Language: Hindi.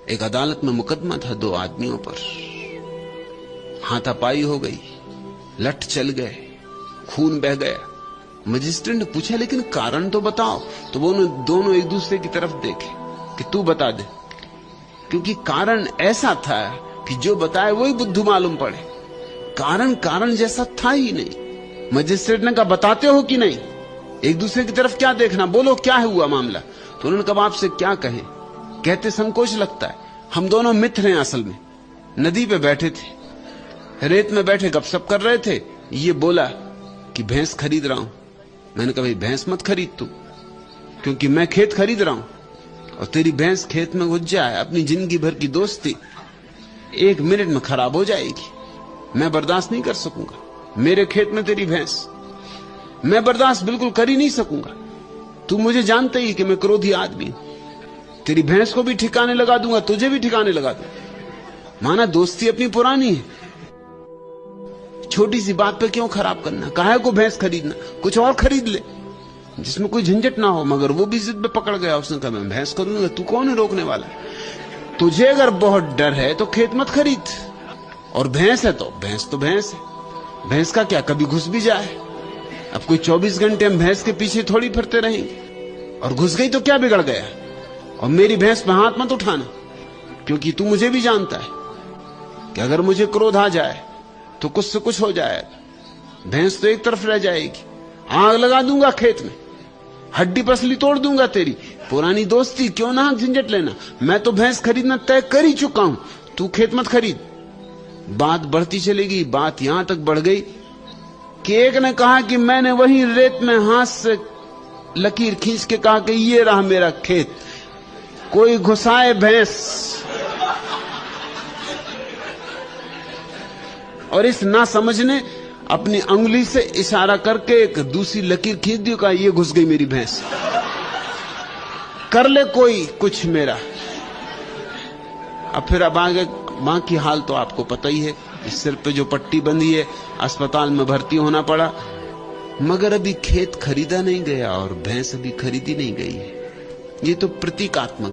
एक अदालत में मुकदमा था 2 आदमियों पर, हाथापाई हो गई, लठ चल गए, खून बह गया। मजिस्ट्रेट ने पूछा लेकिन कारण तो बताओ। तो वो दोनों एक दूसरे की तरफ देखे कि तू बता दे, क्योंकि कारण ऐसा था कि जो बताए वही बुद्धू मालूम पड़े। कारण जैसा था ही नहीं। मजिस्ट्रेट ने कहा बताते हो कि नहीं? एक दूसरे की तरफ क्या देखना, बोलो क्या हुआ मामला। तो उन्होंने कहा आपसे क्या कहें, कहते संकोच लगता है। हम दोनों मित्र हैं, असल में नदी पे बैठे थे, रेत में बैठे गपशप कर रहे थे। ये बोला कि भैंस खरीद रहा हूं। मैंने कहा भाई भैंस मत खरीद तू, क्योंकि मैं खेत खरीद रहा हूं और तेरी भैंस खेत में घुस जाए, अपनी जिंदगी भर की दोस्ती 1 मिनट में खराब हो जाएगी। मैं बर्दाश्त नहीं कर सकूंगा। मेरे खेत में तेरी भैंस, मैं बर्दाश्त बिल्कुल कर ही नहीं सकूंगा। तू मुझे जानते ही कि मैं क्रोधी आदमी हूं। तेरी भैंस को भी ठिकाने लगा दूंगा, तुझे भी ठिकाने लगा दूंगा। माना दोस्ती अपनी पुरानी है, छोटी सी बात पे क्यों खराब करना? काहे को भैंस खरीदना, कुछ और खरीद ले जिसमें कोई झंझट ना हो। मगर वो भी जिद पे पकड़ गया, उसने कहा मैं भैंस खरीदूंगा। तू कौन है रोकने वाला? तुझे अगर बहुत डर है तो खेत मत खरीद, और भैंस है तो भैंस है। भैंस का क्या, कभी घुस भी जाए। अब कोई 24 घंटे हम भैंस के पीछे थोड़ी फिरते रहेंगे, और घुस गई तो क्या बिगड़ गया। और मेरी भैंस पे हाथ मत उठाना, क्योंकि तू मुझे भी जानता है कि अगर मुझे क्रोध आ जाए तो कुछ से कुछ हो जाएगा। भैंस तो एक तरफ रह जाएगी, आग लगा दूंगा खेत में, हड्डी पसली तोड़ दूंगा तेरी। पुरानी दोस्ती क्यों ना झंझट लेना। मैं तो भैंस खरीदना तय कर ही चुका हूं, तू खेत मत खरीद। बात बढ़ती चलेगी, बात यहां तक बढ़ गई कि एक ने कहा कि मैंने वही रेत में हाथ से लकीर खींच के कहा कि ये रहा मेरा खेत, कोई घुसाए भैंस। और इस ना समझने अपनी अंगुली से इशारा करके एक दूसरी लकीर खींच दी, कहा ये घुस गई मेरी भैंस, कर ले कोई कुछ मेरा। अब आगे मां की हाल तो आपको पता ही है। इस सिर पे जो पट्टी बंधी है, अस्पताल में भर्ती होना पड़ा। मगर अभी खेत खरीदा नहीं गया और भैंस अभी खरीदी नहीं गई है। ये तो प्रतीकात्मक